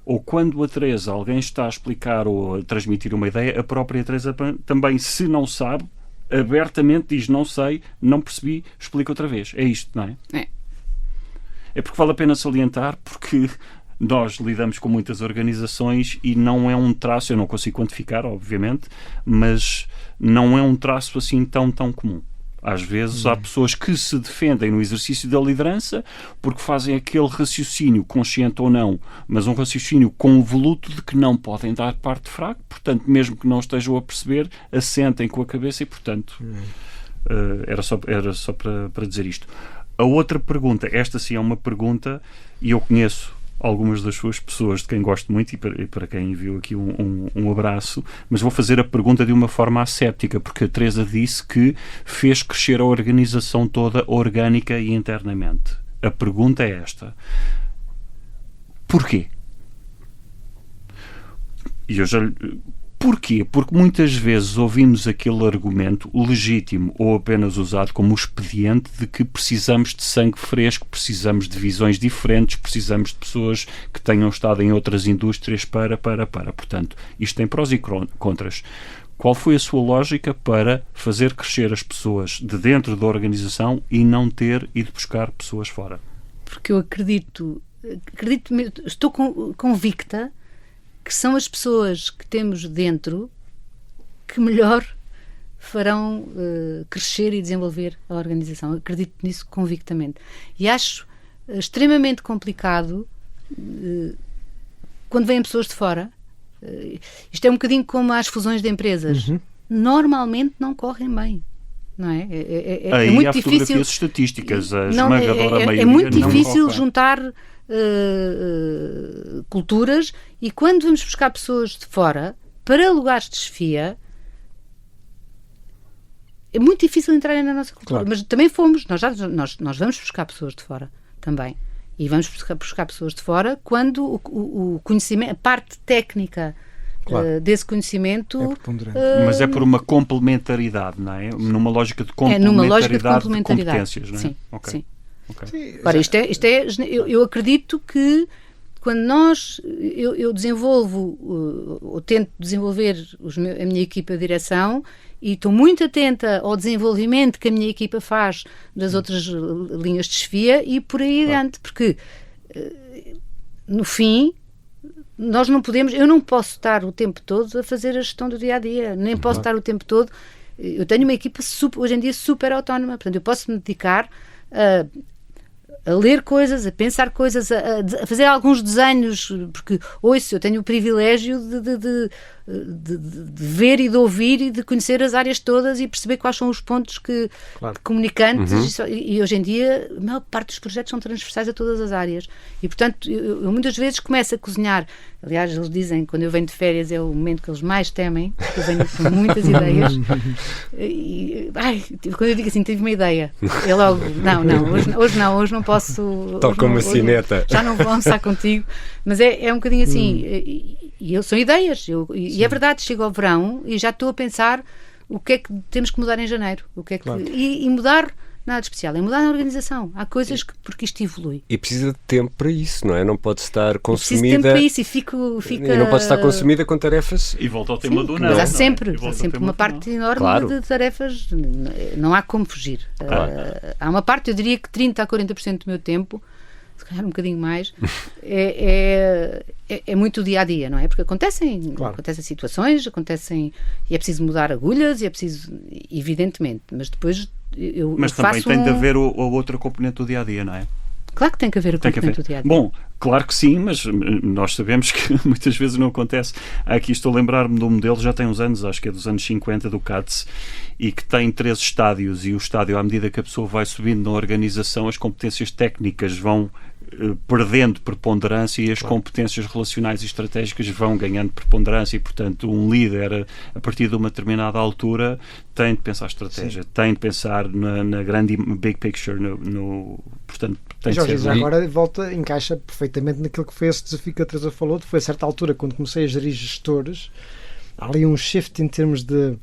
Ou quando a Teresa, alguém está a explicar ou a transmitir uma ideia, a própria Teresa também, se não sabe, abertamente diz, não sei, não percebi, explica outra vez. É isto, não é? É porque vale a pena salientar, porque nós lidamos com muitas organizações e não é um traço, eu não consigo quantificar, obviamente, mas não é um traço assim tão comum. Às vezes há pessoas que se defendem no exercício da liderança porque fazem aquele raciocínio, consciente ou não, mas um raciocínio convoluto de que não podem dar parte fraca, portanto, mesmo que não estejam a perceber, assentem com a cabeça e, portanto, era só para dizer isto. A outra pergunta, esta sim é uma pergunta, e eu conheço algumas das suas pessoas, de quem gosto muito, e para quem enviou aqui um abraço, mas vou fazer a pergunta de uma forma asséptica, porque a Teresa disse que fez crescer a organização toda orgânica e internamente. A pergunta é esta: porquê? Porquê? Porque muitas vezes ouvimos aquele argumento legítimo ou apenas usado como expediente de que precisamos de sangue fresco, precisamos de visões diferentes, precisamos de pessoas que tenham estado em outras indústrias para. Portanto, isto tem prós e contras. Qual foi a sua lógica para fazer crescer as pessoas de dentro da organização e não ter ido buscar pessoas fora? Porque eu acredito, estou convicta que são as pessoas que temos dentro que melhor farão crescer e desenvolver a organização. Acredito nisso convictamente. E acho extremamente complicado quando vêm pessoas de fora. Isto é um bocadinho como as fusões de empresas. Normalmente não correm bem. Não é? Aí é muito há difícil. fotografias estatísticas, a esmagadora maioria. É muito não difícil corre. juntar culturas, e quando vamos buscar pessoas de fora para lugares de chefia, é muito difícil entrarem na nossa cultura. Claro. Mas também fomos, nós vamos buscar pessoas de fora também. E vamos buscar pessoas de fora quando o conhecimento, a parte técnica desse conhecimento... É preponderante. Mas é por uma complementaridade, não é? Numa lógica de complementaridade, de competências, não é? Sim, Ok. sim. Ok. Sim, Ora, eu acredito que quando eu desenvolvo ou tento desenvolver a minha equipa de direção, e estou muito atenta ao desenvolvimento que a minha equipa faz das outras linhas de chefia e por aí adiante, porque no fim nós não podemos, eu não posso estar o tempo todo a fazer a gestão do dia-a-dia, nem posso estar o tempo todo, eu tenho uma equipa hoje em dia super autónoma, portanto eu posso me dedicar a ler coisas, a pensar coisas, a fazer alguns desenhos, porque eu tenho o privilégio de ver e de ouvir e de conhecer as áreas todas e perceber quais são os pontos comunicantes, e hoje em dia a maior parte dos projetos são transversais a todas as áreas, e portanto eu muitas vezes começo a cozinhar. Aliás, eles dizem que quando eu venho de férias é o momento que eles mais temem, porque eu venho com muitas ideias quando eu digo assim, tive uma ideia, eu logo, hoje não posso, toca uma sineta, já não vou almoçar contigo, mas é um bocadinho assim, e são ideias, e é verdade, chego ao verão e já estou a pensar o que é que temos que mudar em janeiro, o que é que, e mudar nada de especial, é mudar na organização. Há coisas porque isto evolui. E precisa de tempo para isso, não é? Não pode estar consumida... Preciso de tempo para isso e fica... E não pode estar consumida com tarefas... E volta ao tema do não. Mas há sempre uma do parte enorme de tarefas, não há como fugir. Há uma parte, eu diria que 30% a 40% do meu tempo, se calhar um bocadinho mais, é muito dia-a-dia, não é? Porque acontecem situações, e é preciso mudar agulhas, e é preciso, evidentemente, mas depois mas também tem de haver a outra componente do dia-a-dia, não é? Claro que tem que haver a componente do dia-a-dia. Bom, claro que sim, mas nós sabemos que muitas vezes não acontece. Aqui estou a lembrar-me de um modelo, já tem uns anos, acho que é dos anos 50, do CATS, e que tem 3 estádios, e o estádio, à medida que a pessoa vai subindo na organização, as competências técnicas vão perdendo preponderância e as competências relacionais e estratégicas vão ganhando preponderância, e portanto um líder a partir de uma determinada altura tem de pensar estratégia, tem de pensar na grande big picture, portanto tem Jorge, de ser... agora encaixa perfeitamente naquilo que foi esse desafio que a Teresa falou. Foi a certa altura, quando comecei a gerir gestores, há ali um shift em termos de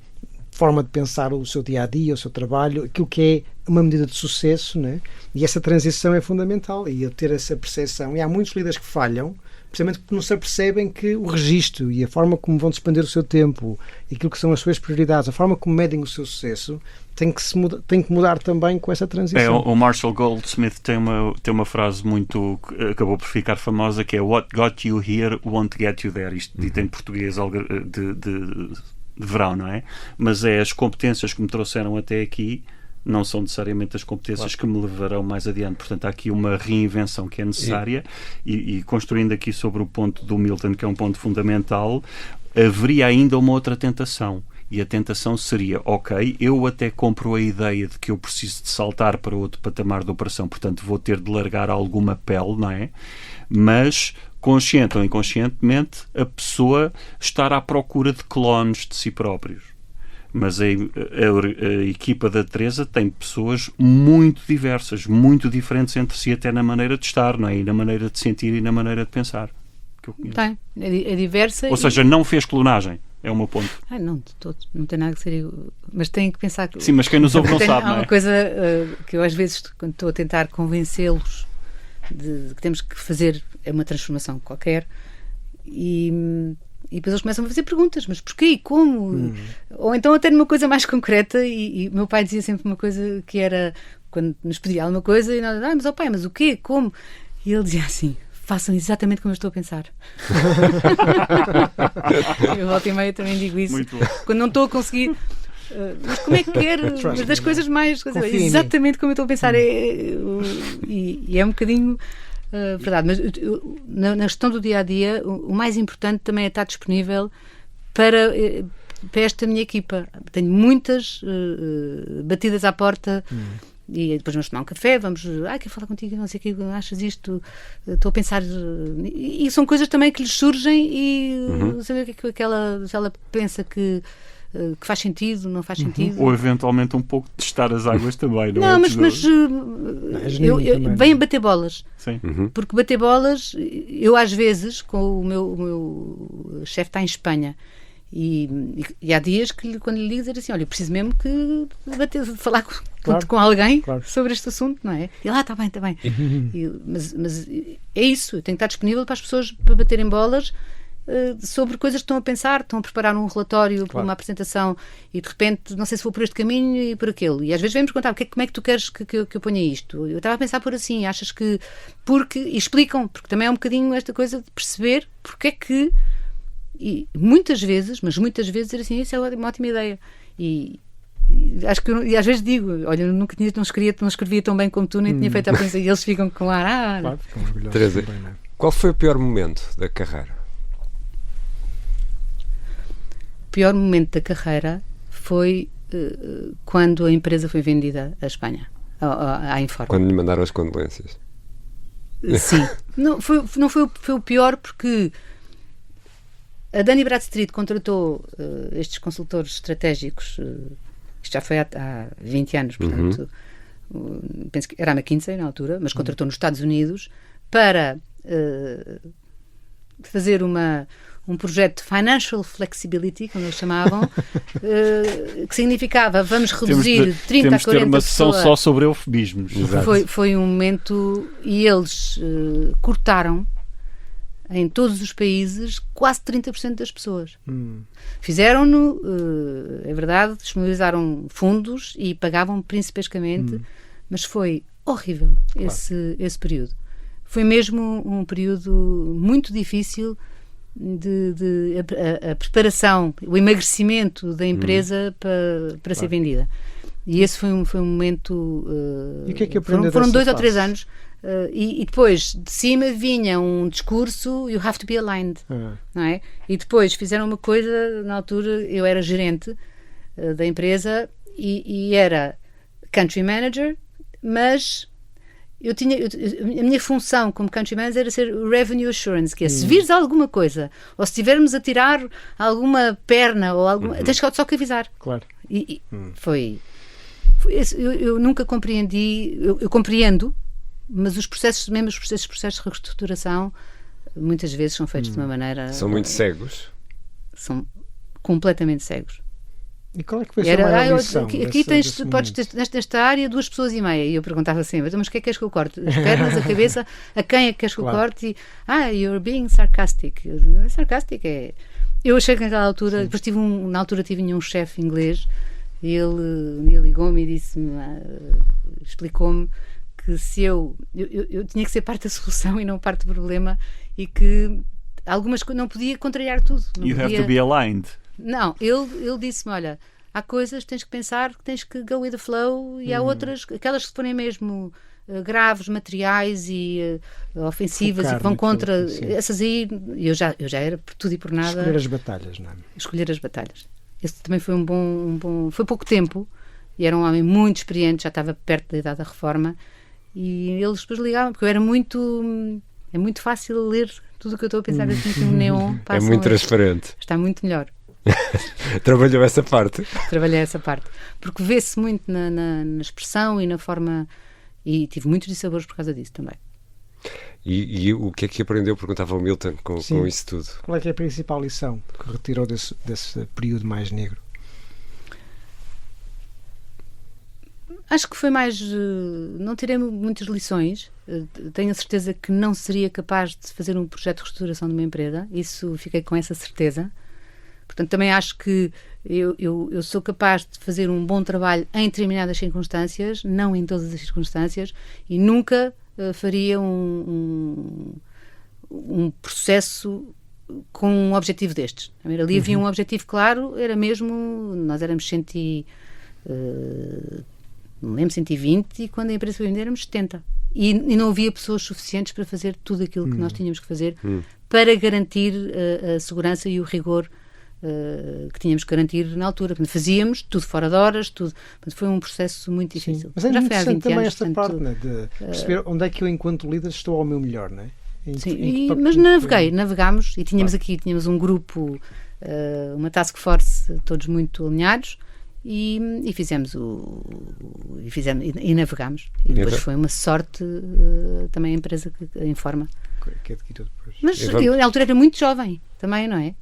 forma de pensar o seu dia-a-dia, o seu trabalho, aquilo que é uma medida de sucesso, né? E essa transição é fundamental, e eu ter essa percepção. E há muitos líderes que falham, precisamente porque não se apercebem que o registro e a forma como vão despender o seu tempo, aquilo que são as suas prioridades, a forma como medem o seu sucesso, tem que mudar também com essa transição. O Marshall Goldsmith tem uma frase muito, acabou por ficar famosa, que é "What got you here won't get you there", isto dito em português de verão, não é? Mas é as competências que me trouxeram até aqui, não são necessariamente as competências que me levarão mais adiante. Portanto, há aqui uma reinvenção que é necessária, e construindo aqui sobre o ponto do Milton, que é um ponto fundamental, haveria ainda uma outra tentação. E a tentação seria, ok, eu até compro a ideia de que eu preciso de saltar para outro patamar de operação, portanto vou ter de largar alguma pele, não é? Mas, consciente ou inconscientemente, a pessoa estar à procura de clones de si próprios. Mas a equipa da Teresa tem pessoas muito diversas, muito diferentes entre si, até na maneira de estar, não é? E na maneira de sentir e na maneira de pensar. Tem, é diversa. Ou seja, não fez clonagem. É o meu ponto. Não tem nada que ser... Mas tem que pensar... Sim, mas quem nos ouve não sabe, não é? Há uma coisa que eu às vezes, quando estou a tentar convencê-los de que temos que fazer uma transformação qualquer, e E depois eles começam a fazer perguntas, mas porquê e como? Ou então até numa coisa mais concreta, e meu pai dizia sempre uma coisa que era, quando nos pedia alguma coisa, e nós, mas pai, mas o quê? Como? E ele dizia assim, façam exatamente como eu estou a pensar. Eu volta e meia também digo isso. Muito bom. Quando não estou a conseguir... mas como é que quer? Mas das coisas mais... exatamente como eu estou a pensar. E é um bocadinho verdade. Mas na gestão do dia-a-dia, o mais importante também é estar disponível para esta minha equipa. Tenho muitas batidas à porta... E depois vamos tomar um café, quero falar contigo, não sei o que, achas isto, estou a pensar, e são coisas também que lhes surgem e saber o que é que se ela pensa que faz sentido, não faz sentido. Ou eventualmente um pouco testar as águas também, não é? Não, mas vem a bater bolas. Sim. Porque bater bolas, eu às vezes, com o meu chefe está em Espanha, e há dias que quando lhe ligo dizer assim, olha, eu preciso mesmo que falar com alguém sobre este assunto, não é? E lá, está bem. Mas é isso, eu tenho que estar disponível para as pessoas para baterem bolas sobre coisas que estão a pensar, estão a preparar um relatório para uma apresentação e de repente, não sei se vou por este caminho e por aquele. E às vezes vêm-me perguntar, como é que tu queres que eu ponha isto? Eu estava a pensar por assim, achas que... E explicam, porque também é um bocadinho esta coisa de perceber porque é que... E muitas vezes dizer assim, isso é uma ótima ideia. E acho que às vezes digo, olha, eu nunca não escrevia tão bem como tu, nem tinha feito a prensa, e eles ficam com ar. Claro, ficam orgulhosos. Teresa, também, não é? qual foi o pior momento da carreira? O pior momento da carreira foi quando a empresa foi vendida à Espanha, à Informa. Quando lhe mandaram as condolências? Sim. Não foi o pior porque a Dun & Bradstreet contratou estes consultores estratégicos, isto já foi há 20 anos, portanto, penso que era a McKinsey na altura, mas contratou nos Estados Unidos para fazer um projeto de Financial Flexibility, como eles chamavam, que significava vamos reduzir 30 a 40 pessoas. Temos de ter uma sessão só sobre eufemismos. Foi um momento, e eles cortaram em todos os países quase 30% das pessoas. Fizeram-no, é verdade, disponibilizaram fundos e pagavam principescamente, mas foi horrível esse período. Foi mesmo um período muito difícil a preparação, o emagrecimento da empresa para ser vendida. E esse foi um momento... E o que é que aprendeu foram 2 dessa ou 3 fase? anos. E depois de cima vinha um discurso, you have to be aligned, não é? E depois fizeram uma coisa, na altura eu era gerente da empresa e era country manager, mas a minha função como country manager era ser revenue assurance, que é se vires alguma coisa ou se estivermos a tirar alguma perna ou alguma, tens só que avisar. Claro. E foi eu nunca compreendi, eu compreendo, mas os processos de reestruturação muitas vezes são feitos de uma maneira... São muito cegos. São completamente cegos. E qual é que foi a sua maior lição? Aqui podes ter nesta área 2,5 pessoas. E eu perguntava sempre, mas o que é que queres que eu corte? As pernas, a cabeça? A quem é que queres que eu corte? You're being sarcastic. Sarcastic é... Eu achei que naquela altura... Depois na altura tive um chefe inglês e ele ligou-me e disse-me, explicou-me que se eu tinha que ser parte da solução e não parte do problema, e que algumas coisas não podia contrariar tudo. Have to be aligned. Não, ele disse-me, olha, há coisas que tens que pensar, que tens que go with the flow, e há outras, aquelas que forem mesmo graves, materiais e ofensivas, e que vão contra essas aí, eu já era por tudo e por nada. Escolher as batalhas, não é? Escolher as batalhas. Esse também foi um bom... Foi pouco tempo, e era um homem muito experiente, já estava perto da idade da reforma. E eles depois ligavam, porque eu era muito... É muito fácil ler tudo o que eu estou a pensar assim, que um neon passa. É muito transparente. Está muito melhor. Trabalhou essa parte? Trabalhei essa parte. Porque vê-se muito na expressão e na forma... E tive muitos dissabores por causa disso também. E o que é que aprendeu, perguntava o Milton, com isso tudo? Qual é que é a principal lição que retirou desse período mais negro? Acho que foi mais... não tirei muitas lições. Tenho a certeza que não seria capaz de fazer um projeto de reestruturação de uma empresa. Isso, fiquei com essa certeza. Portanto, também acho que eu sou capaz de fazer um bom trabalho em determinadas circunstâncias, não em todas as circunstâncias, e nunca faria um processo com um objetivo destes. Ali havia um objetivo claro, era mesmo... Nós éramos 120 e quando a empresa foi vender éramos 70. E não havia pessoas suficientes para fazer tudo aquilo que nós tínhamos que fazer para garantir a segurança e o rigor que tínhamos que garantir na altura. Portanto, fazíamos tudo fora de horas, tudo. Portanto, foi um processo muito difícil. Sim. Mas é já muito foi há 20 também anos, esta portanto, parte, né, de perceber onde é que eu, enquanto líder, estou ao meu melhor, não é? Mas navegámos e tínhamos um grupo, uma task force, todos muito alinhados, e fizemos e navegámos. E depois foi uma sorte também a empresa que informa. Que adquiriu depois. Mas eu na altura era muito jovem também, não é?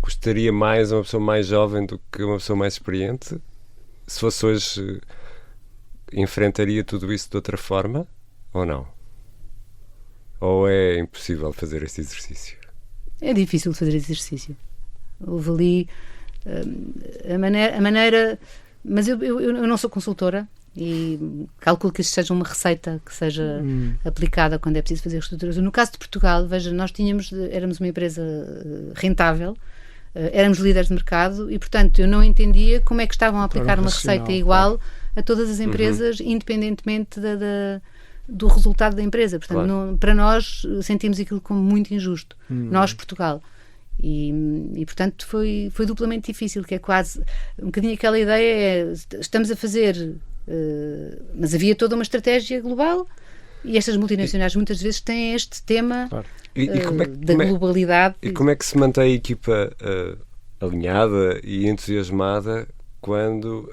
Gostaria mais uma pessoa mais jovem do que uma pessoa mais experiente? Se fosse hoje, enfrentaria tudo isso de outra forma ou não? Ou é impossível fazer este exercício? É difícil de fazer esse exercício. Houve ali a maneira... Mas eu não sou consultora e calculo que isto seja uma receita que seja aplicada quando é preciso fazer reestruturação. No caso de Portugal, veja, nós éramos uma empresa rentável, éramos líderes de mercado e, portanto, eu não entendia como é que estavam a aplicar uma receita igual a todas as empresas, independentemente do resultado da empresa. Portanto, para nós, sentimos aquilo como muito injusto. Nós, Portugal. E portanto, foi duplamente difícil, que é quase um bocadinho aquela ideia, estamos a fazer... mas havia toda uma estratégia global e estas multinacionais muitas vezes têm este tema da globalidade. E como é que se mantém a equipa alinhada e entusiasmada quando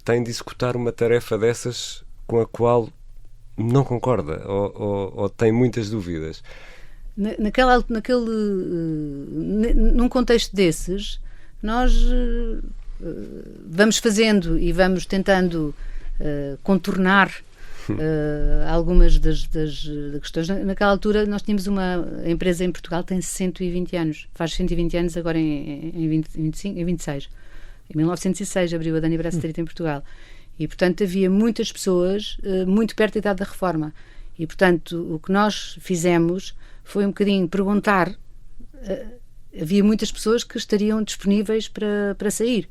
tem de executar uma tarefa dessas com a qual não concorda ou tem muitas dúvidas? Num contexto desses, nós vamos fazendo e vamos tentando contornar algumas das questões. Naquela altura nós tínhamos uma empresa em Portugal que tem 120 anos, faz 120 anos agora em 26. Em 1906 abriu a Dani Brasserie em Portugal e portanto havia muitas pessoas muito perto da idade da reforma e portanto o que nós fizemos foi um bocadinho perguntar, havia muitas pessoas que estariam disponíveis para sair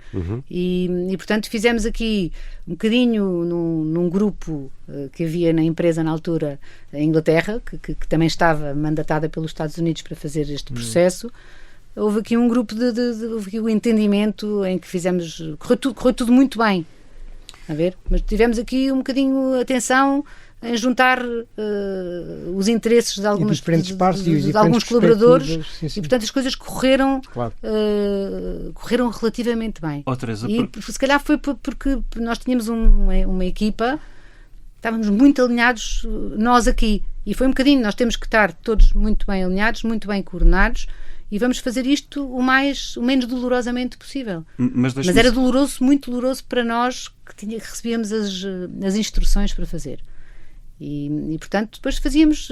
e portanto fizemos aqui um bocadinho num grupo que havia na empresa na altura em Inglaterra, que também estava mandatada pelos Estados Unidos para fazer este processo. Houve aqui um grupo houve aqui um entendimento em que fizemos, correu tudo muito bem, a ver? Mas tivemos aqui um bocadinho atenção em juntar os interesses de algumas de alguns colaboradores sim. E portanto as coisas correram relativamente bem. Teresa, e se calhar foi porque nós tínhamos uma equipa, estávamos muito alinhados nós aqui e foi um bocadinho, nós temos que estar todos muito bem alinhados, muito bem coordenados e vamos fazer isto o menos dolorosamente possível. Mas era muito doloroso para nós que recebíamos as instruções para fazer. E portanto, depois fazíamos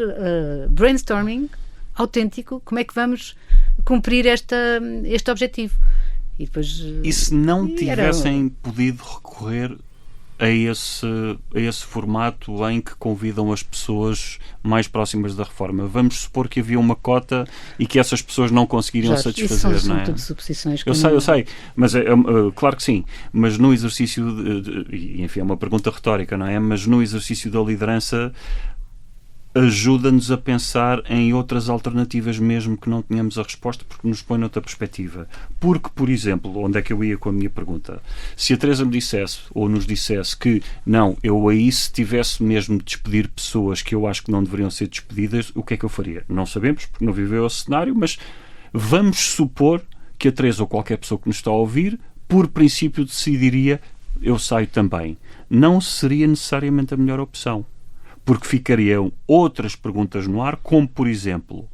brainstorming autêntico, como é que vamos cumprir este objetivo. E depois... E se não tivessem podido recorrer a esse formato em que convidam as pessoas mais próximas da reforma? Vamos supor que havia uma cota e que essas pessoas não conseguiriam satisfazer, isso não é? São tudo suposições. Eu sei, mas claro que sim, mas no exercício, enfim, é uma pergunta retórica, não é? Mas no exercício da liderança ajuda-nos a pensar em outras alternativas mesmo que não tenhamos a resposta, porque nos põe noutra perspectiva. Porque, por exemplo, onde é que eu ia com a minha pergunta? Se a Teresa me dissesse, ou nos dissesse que não, eu aí se tivesse mesmo de despedir pessoas que eu acho que não deveriam ser despedidas, o que é que eu faria? Não sabemos, porque não viveu esse cenário, mas vamos supor que a Teresa ou qualquer pessoa que nos está a ouvir, por princípio decidiria, eu saio também. Não seria necessariamente a melhor opção. Porque ficariam outras perguntas no ar, como, por exemplo,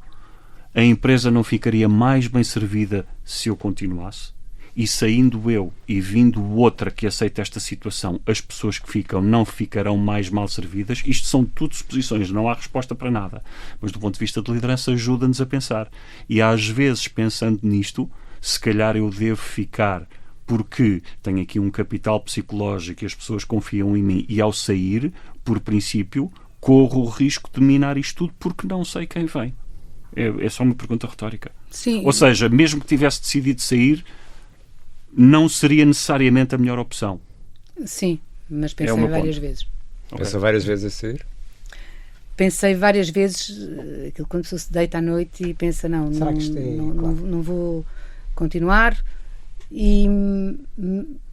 a empresa não ficaria mais bem servida se eu continuasse? e saindo eu e vindo outra que aceita esta situação, as pessoas que ficam não ficarão mais mal servidas. Isto são tudo suposições, não há resposta para nada. Mas do ponto de vista de liderança ajuda-nos a pensar. E às vezes, pensando nisto, se calhar eu devo ficar porque tenho aqui um capital psicológico e as pessoas confiam em mim, e ao sair, por princípio, corro o risco de minar isto tudo porque não sei quem vem. É só uma pergunta retórica. Sim. Ou seja, mesmo que tivesse decidido sair, não seria necessariamente a melhor opção. Sim, mas pensei várias vezes. Pensou várias vezes a sair? Pensei várias vezes, aquilo quando a pessoa se deita à noite e pensa, não vou continuar,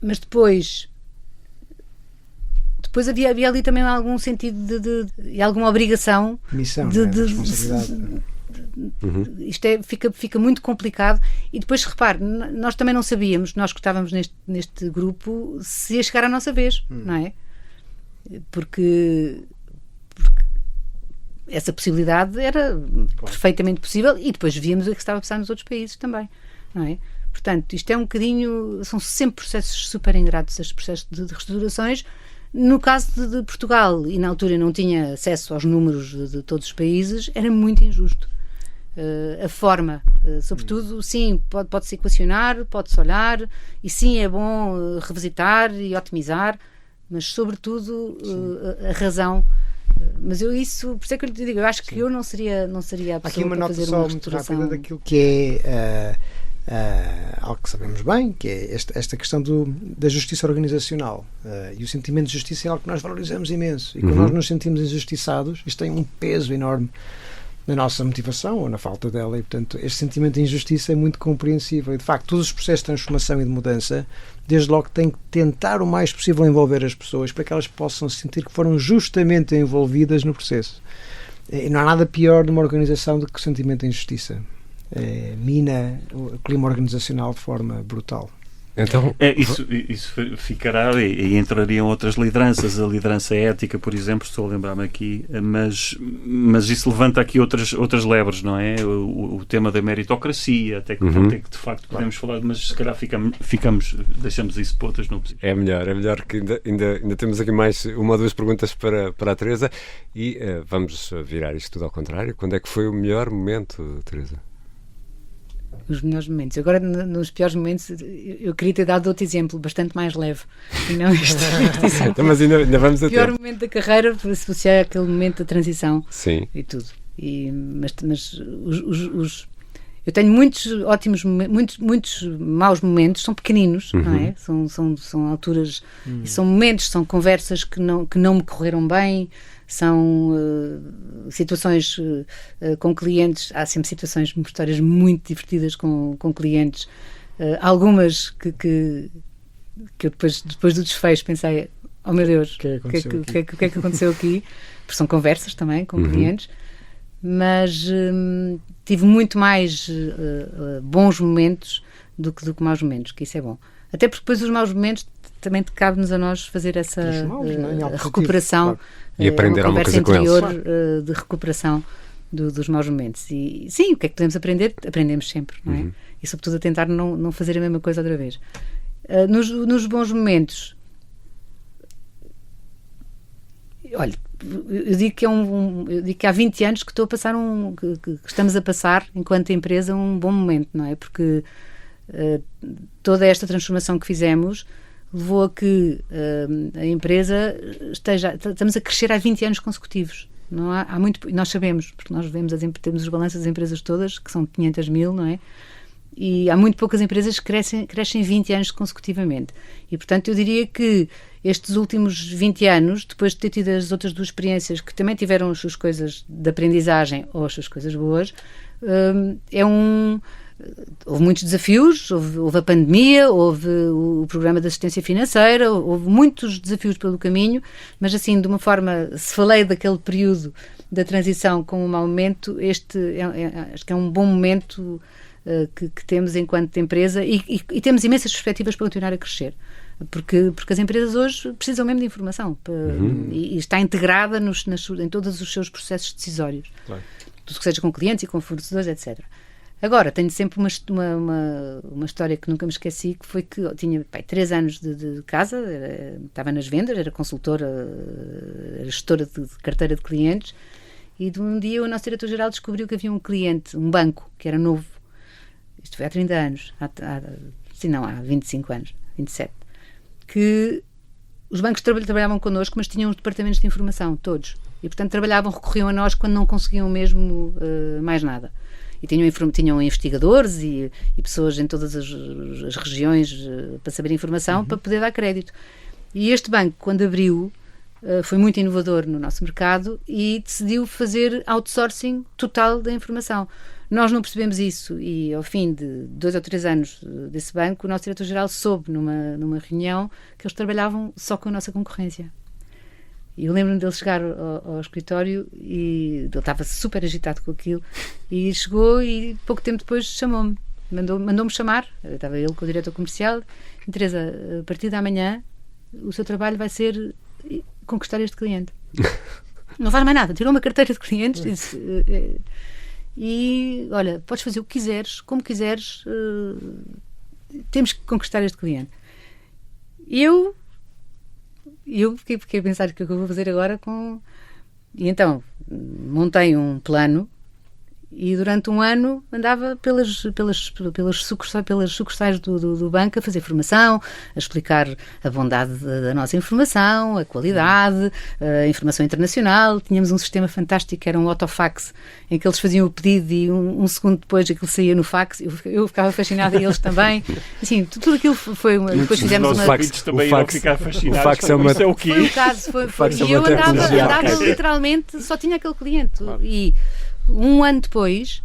mas depois havia ali também algum sentido de alguma obrigação. Missão, de responsabilidade. Isto fica muito complicado. E depois, repare, nós também não sabíamos, nós que estávamos neste grupo, se ia chegar à nossa vez, não é? Porque essa possibilidade era perfeitamente possível, e depois víamos o que estava a passar nos outros países também, não é? Portanto, isto é um bocadinho, são sempre processos super ingratos, estes processos de reestruturações. No caso de Portugal, e na altura não tinha acesso aos números de todos os países, era muito injusto. A forma, sobretudo, sim, pode-se equacionar, pode-se olhar, e sim, é bom revisitar e otimizar, mas sobretudo a razão. Mas por isso é que eu lhe digo, eu acho que eu não seria a pessoa aqui uma para nota fazer só uma muito reestruturação. rápida daquilo que é algo que sabemos bem, que é esta questão da justiça organizacional, e o sentimento de justiça é algo que nós valorizamos imenso, e quando nós nos sentimos injustiçados, isto tem um peso enorme na nossa motivação ou na falta dela, e portanto este sentimento de injustiça é muito compreensível, e de facto todos os processos de transformação e de mudança desde logo têm que tentar o mais possível envolver as pessoas para que elas possam sentir que foram justamente envolvidas no processo. E não há nada pior numa organização do que o sentimento de injustiça. Mina o clima organizacional de forma brutal. Então, Isso ficará, e entrariam outras lideranças, a liderança ética, por exemplo, estou a lembrar-me aqui, mas isso levanta aqui outras lebres, não é? O tema da meritocracia, até que ponto é que de facto podemos falar, mas se calhar deixamos isso para outras núpcias. é melhor que ainda temos aqui mais uma ou duas perguntas para a Teresa, e vamos virar isto tudo ao contrário. Quando é que foi o melhor momento, Teresa? Os melhores momentos. Agora, nos piores momentos, eu queria ter dado outro exemplo, bastante mais leve. E não este exemplo. Então, mas ainda vamos a O pior tempo. momento da carreira, se é aquele momento da transição. Sim. E tudo. Mas eu tenho muitos ótimos momentos, muitos maus momentos, são pequeninos, não é? São alturas, são momentos, são conversas que não me correram bem, são situações com clientes. Há sempre situações, histórias muito divertidas com clientes, algumas que eu depois do desfecho pensei, oh meu Deus, o que é que aconteceu aqui? Porque são conversas também com clientes, mas tive muito mais bons momentos do que maus momentos, que isso é bom. Até porque depois os maus momentos também cabe-nos a nós fazer essa recuperação, claro. E aprender alguma coisa com eles. De recuperação dos maus momentos. E sim, o que é que podemos aprender? Aprendemos sempre, não é? E sobretudo a tentar não fazer a mesma coisa outra vez. Nos bons momentos, olha, eu digo que há 20 anos que estou a passar que estamos a passar, enquanto empresa, um bom momento, não é? Porque toda esta transformação que fizemos levou a que a empresa estamos a crescer há 20 anos consecutivos. Não há muito, nós sabemos, porque nós temos os balanços das empresas todas, que são 500 mil, não é? E há muito poucas empresas que crescem 20 anos consecutivamente. E, portanto, eu diria que estes últimos 20 anos, depois de ter tido as outras duas experiências, que também tiveram as suas coisas de aprendizagem ou as suas coisas boas, houve muitos desafios, houve a pandemia, houve o programa de assistência financeira, houve muitos desafios pelo caminho, mas assim, de uma forma, se falei daquele período da transição como um mau momento, acho que é um bom momento que temos enquanto empresa, e temos imensas perspectivas para continuar a crescer, porque as empresas hoje precisam mesmo de informação e está integrada em todos os seus processos decisórios, Claro. tudo que seja com clientes e com fornecedores, etc. Agora, tenho sempre uma história que nunca me esqueci, que foi que eu tinha 3 anos de casa, estava nas vendas, era consultora, era gestora de carteira de clientes, e de um dia o nosso diretor-geral descobriu que havia um cliente, um banco, que era novo, isto foi há 30 anos, há 25 anos, 27, que os bancos trabalhavam connosco, mas tinham os departamentos de informação, todos, e portanto recorriam a nós quando não conseguiam mesmo mais nada. E tinham investigadores e pessoas em todas as regiões para saber informação, para poder dar crédito. E este banco, quando abriu, foi muito inovador no nosso mercado e decidiu fazer outsourcing total da informação. Nós não percebemos isso e, ao fim de 2 ou 3 anos desse banco, o nosso diretor-geral soube numa reunião que eles trabalhavam só com a nossa concorrência. E eu lembro-me dele chegar ao escritório e ele estava super agitado com aquilo e chegou e pouco tempo depois chamou-me, mandou-me chamar, estava ele com o diretor comercial, e, Teresa, a partir de amanhã o seu trabalho vai ser conquistar este cliente. Não faz mais nada, tirou uma carteira de clientes e disse, e olha, podes fazer o que quiseres, como quiseres, temos que conquistar este cliente. E eu fiquei a pensar o que é que eu vou fazer agora e então montei um plano e durante um ano andava pelas sucursais do banco a fazer formação, a explicar a bondade da nossa informação, a qualidade, a informação internacional. Tínhamos um sistema fantástico que era um autofax, em que eles faziam o pedido e um segundo depois aquilo saía no fax. Eu ficava fascinada e eles também. Assim, tudo aquilo foi depois fizemos uma... O fax é uma... o quê? Foi um caso. E eu andava literalmente, só tinha aquele cliente. Claro. E um ano depois,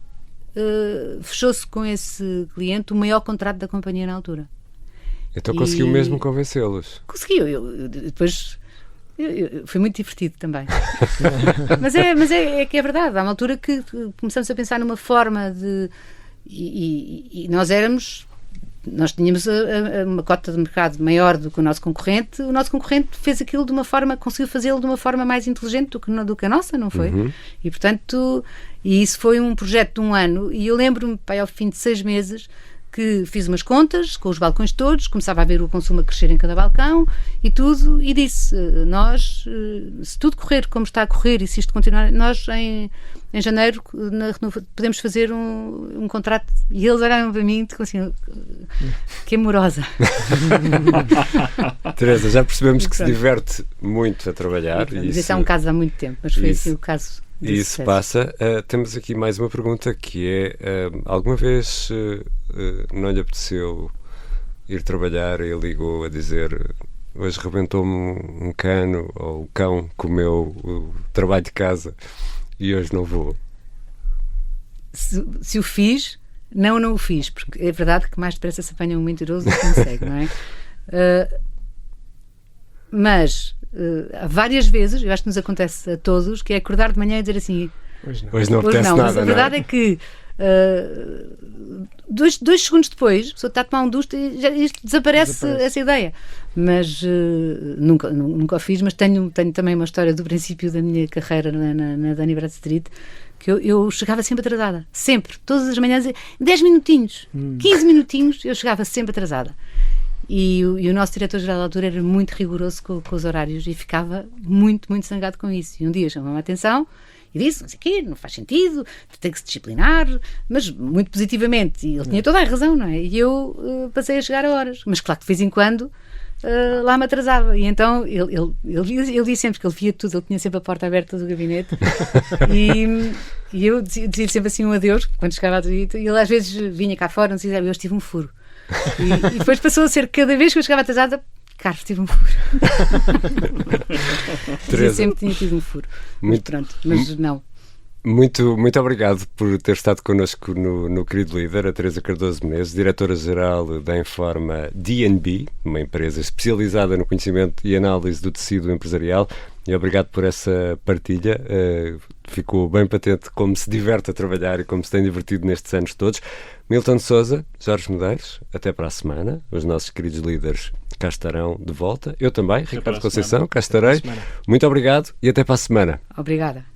fechou-se com esse cliente o maior contrato da companhia na altura. Então conseguiu mesmo convencê-los? Conseguiu. Depois foi muito divertido também. mas é que é verdade. Há uma altura que começamos a pensar numa forma de... E nós tínhamos uma cota de mercado maior do que o nosso concorrente. O nosso concorrente fez aquilo conseguiu fazê-lo de uma forma mais inteligente do que a nossa, não foi? Uhum. E portanto, isso foi um projeto de um ano e eu lembro-me, ao fim de 6 meses, que fiz umas contas com os balcões todos, começava a ver o consumo a crescer em cada balcão e tudo, e disse, nós, se tudo correr como está a correr e se isto continuar, nós em janeiro podemos fazer um contrato. E eles olharam para mim e assim, que amorosa. Teresa, já percebemos que se diverte muito a trabalhar. Isso é um caso há muito tempo, mas foi assim o caso. E isso passa. Temos aqui mais uma pergunta que é, alguma vez não lhe apeteceu ir trabalhar e ligou a dizer hoje rebentou-me um cano ou o cão comeu o trabalho de casa e hoje não vou? Se o fiz, não o fiz, porque é verdade que mais depressa se apanha um mentiroso do que um cego, não é? Mas há várias vezes, eu acho que nos acontece a todos, que é acordar de manhã e dizer assim, hoje não apetece nada. Mas a verdade é que 2 segundos depois a pessoa está a tomar um dusto e isto desaparece essa ideia. Mas nunca o fiz, mas tenho também uma história do princípio da minha carreira na Dun & Bradstreet, que eu chegava sempre atrasada, sempre, todas as manhãs, 10 minutinhos, 15 minutinhos, eu chegava sempre atrasada. E o nosso diretor-geral da altura era muito rigoroso com os horários e ficava muito, muito zangado com isso. E um dia chamou-me a atenção e disse, não sei o quê, não faz sentido, tem que se disciplinar, mas muito positivamente. E ele tinha toda a razão, não é? E eu passei a chegar a horas. Mas claro que de vez em quando lá me atrasava. E então ele dizia sempre que ele via tudo, ele tinha sempre a porta aberta do gabinete. E eu dizia sempre assim um adeus, quando chegava a e ele às vezes vinha cá fora, não sei se eu tive um furo. E depois passou a ser, cada vez que eu chegava atrasada, Carlos, tive um furo. Eu sempre tinha tido um furo. Mas não. Muito, muito obrigado por ter estado connosco no Querido Líder, a Teresa Cardoso Menezes, diretora-geral da Informa D&B, uma empresa especializada no conhecimento e análise do tecido empresarial. E obrigado por essa partilha. Ficou bem patente como se diverte a trabalhar e como se tem divertido nestes anos todos. Milton Sousa, Jorge Medeiros, até para a semana. Os nossos queridos líderes cá estarão de volta. Eu também, Ricardo Conceição, cá estarei. Muito obrigado e até para a semana. Obrigada.